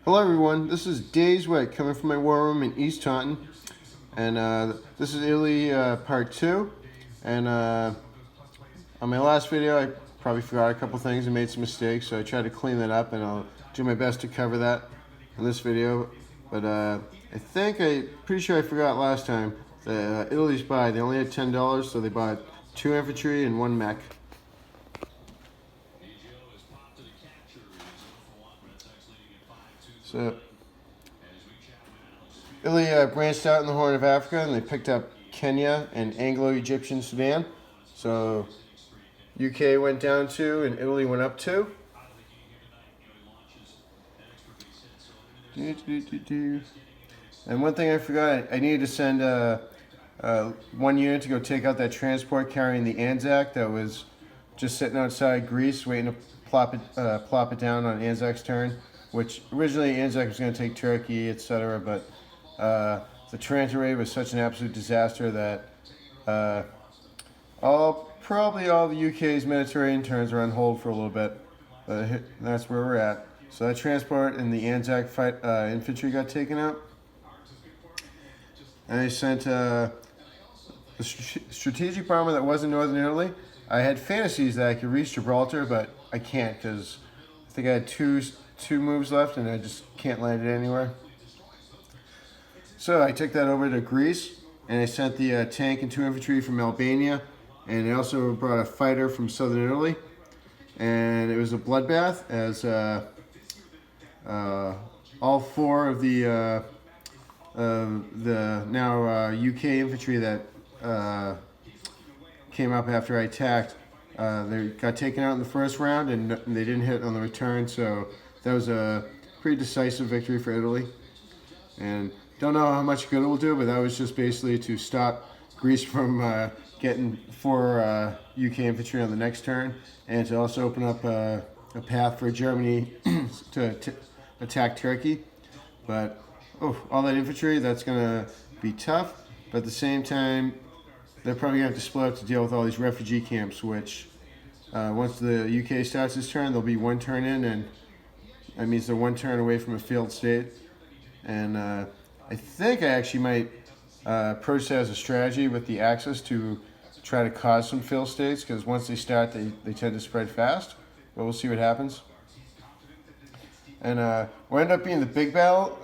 Hello everyone, this is Days Wet coming from my war room in East Taunton, and this is Italy part 2, and on my last video I probably forgot a couple things and made some mistakes, so I tried to clean that up, and I'll do my best to cover that in this video. But I'm pretty sure I forgot last time that Italy's buy, they only had $10, so they bought 2 infantry and 1 mech. So Italy branched out in the Horn of Africa, and they picked up Kenya and Anglo-Egyptian Sudan. So UK went down 2 and Italy went up 2. And one thing I forgot, I needed to send 1 unit to go take out that transport carrying the Anzac that was just sitting outside Greece waiting to plop it down on Anzac's turn, which originally Anzac was going to take Turkey, etc., but the transit rate was such an absolute disaster that probably all the UK's Mediterranean turns are on hold for a little bit. That's where we're at. So that transport and the Anzac infantry got taken out. And I sent the strategic bomber that was in Northern Italy. I had fantasies that I could reach Gibraltar, but I can't because I think I had two moves left and I just can't land it anywhere. So I took that over to Greece, and I sent the tank and 2 infantry from Albania, and I also brought a fighter from Southern Italy. And it was a bloodbath as all 4 of the now UK infantry that came up after I attacked, they got taken out in the first round, and they didn't hit on the return, so that was a pretty decisive victory for Italy. And don't know how much good it will do, but that was just basically to stop Greece from getting 4 UK infantry on the next turn, and to also open up a path for Germany to attack Turkey. But all that infantry, that's going to be tough, but at the same time, they're probably going to have to split up to deal with all these refugee camps, which once the UK starts its turn, they'll be 1 turn in, and that means they're 1 turn away from a failed state. And I think I actually might approach that as a strategy with the Axis to try to cause some failed states, because once they start, they tend to spread fast. But we'll see what happens. And what ended up being the big battle,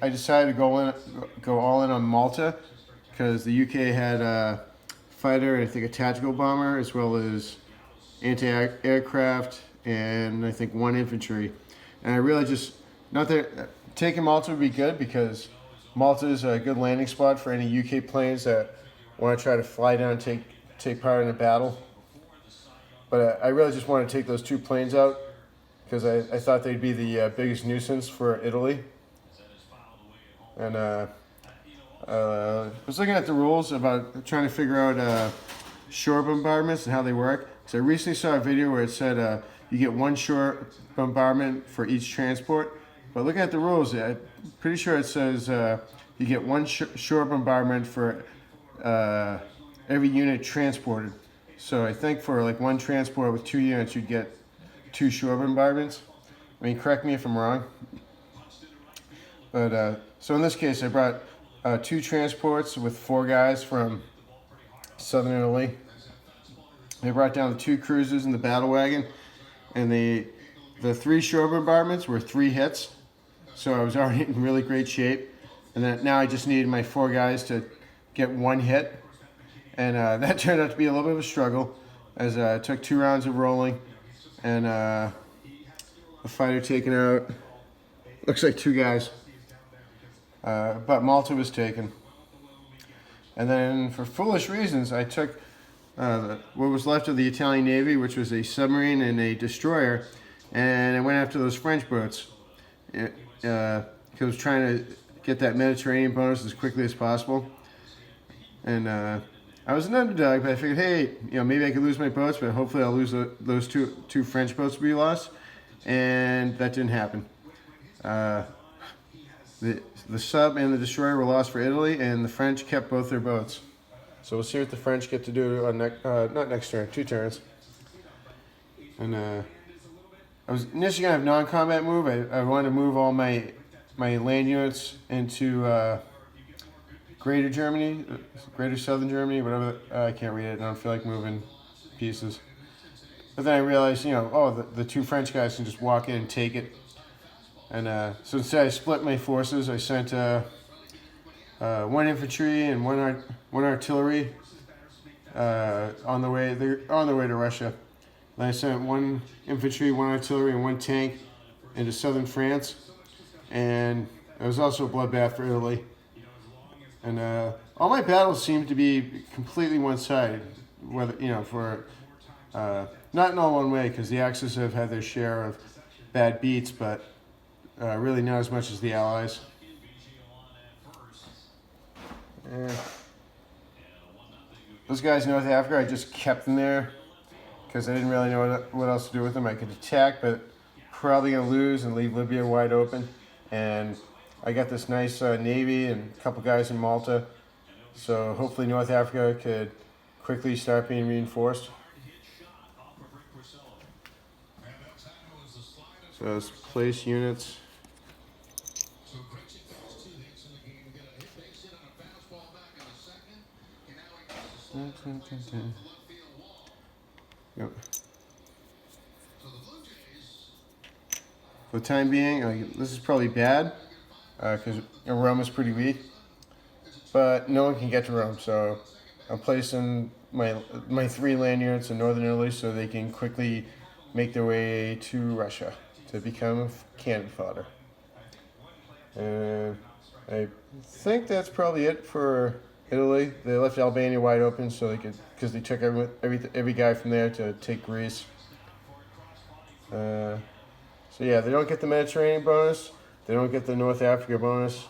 I decided to go all in on Malta, because the UK had a fighter and I think a tactical bomber, as well as anti-aircraft and I think 1 infantry. And I really just, not that taking Malta would be good, because Malta is a good landing spot for any UK planes that want to try to fly down and take part in a battle. But I really just want to take those 2 planes out, because I thought they'd be the biggest nuisance for Italy. And I was looking at the rules about trying to figure out shore bombardments and how they work. So I recently saw a video where it said you get 1 shore bombardment for each transport. But looking at the rules, I'm pretty sure it says you get 1 shore bombardment for every unit transported. So I think for like 1 transport with 2 units, you'd get 2 shore bombardments. I mean, correct me if I'm wrong. But so in this case, I brought 2 transports with 4 guys from Southern Italy. They brought down the 2 cruisers and the battle wagon, and the 3 shore bombardments were 3 hits. So I was already in really great shape, and then now I just needed my 4 guys to get 1 hit, and that turned out to be a little bit of a struggle, as it took 2 rounds of rolling, and a fighter taken out. Looks like 2 guys, but Malta was taken. And then for foolish reasons, I took what was left of the Italian Navy, which was a submarine and a destroyer, and I went after those French boats. I was trying to get that Mediterranean bonus as quickly as possible. And I was an underdog, but I figured, hey, maybe I could lose my boats, but hopefully I'll lose those two French boats to be lost. And that didn't happen. The sub and the destroyer were lost for Italy, and the French kept both their boats. So we'll see what the French get to do on not next turn, 2 turns. And I was initially going to have non-combat move. I wanted to move all my my land units into Greater Germany, Greater Southern Germany, whatever. I can't read it. I don't feel like moving pieces. But then I realized, the two French guys can just walk in and take it. And so instead, I split my forces. I sent one infantry and one artillery on the way. They're on their way to Russia. Then I sent one infantry, one artillery, and one tank into southern France. And it was also a bloodbath for Italy. And all my battles seem to be completely one-sided. Whether for not in all one way, because the Axis have had their share of bad beats, but really not as much as the Allies. Those guys in North Africa, I just kept them there because I didn't really know what else to do with them. I could attack, but probably going to lose and leave Libya wide open. And I got this nice navy and a couple guys in Malta. So hopefully North Africa could quickly start being reinforced. So let's place units. Yep. For the time being, this is probably bad because Rome is pretty weak, but no one can get to Rome. So I'm placing my 3 land units in northern Italy so they can quickly make their way to Russia to become cannon fodder. And I think that's probably it for Italy. They left Albania wide open so because they took every guy from there to take Greece. So yeah, they don't get the Mediterranean bonus. They don't get the North Africa bonus,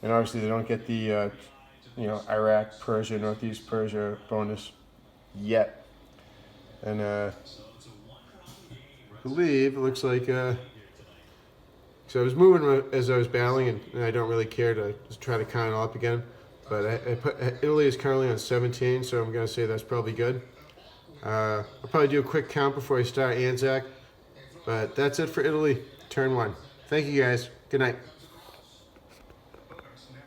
and obviously they don't get the Iraq, Persia, Northeast Persia bonus yet. And I believe it looks like. So I was moving as I was battling, and I don't really care to just try to count it all up again. But I put Italy is currently on 17, so I'm going to say that's probably good. I'll probably do a quick count before I start Anzac. But that's it for Italy, turn 1. Thank you guys. Good night.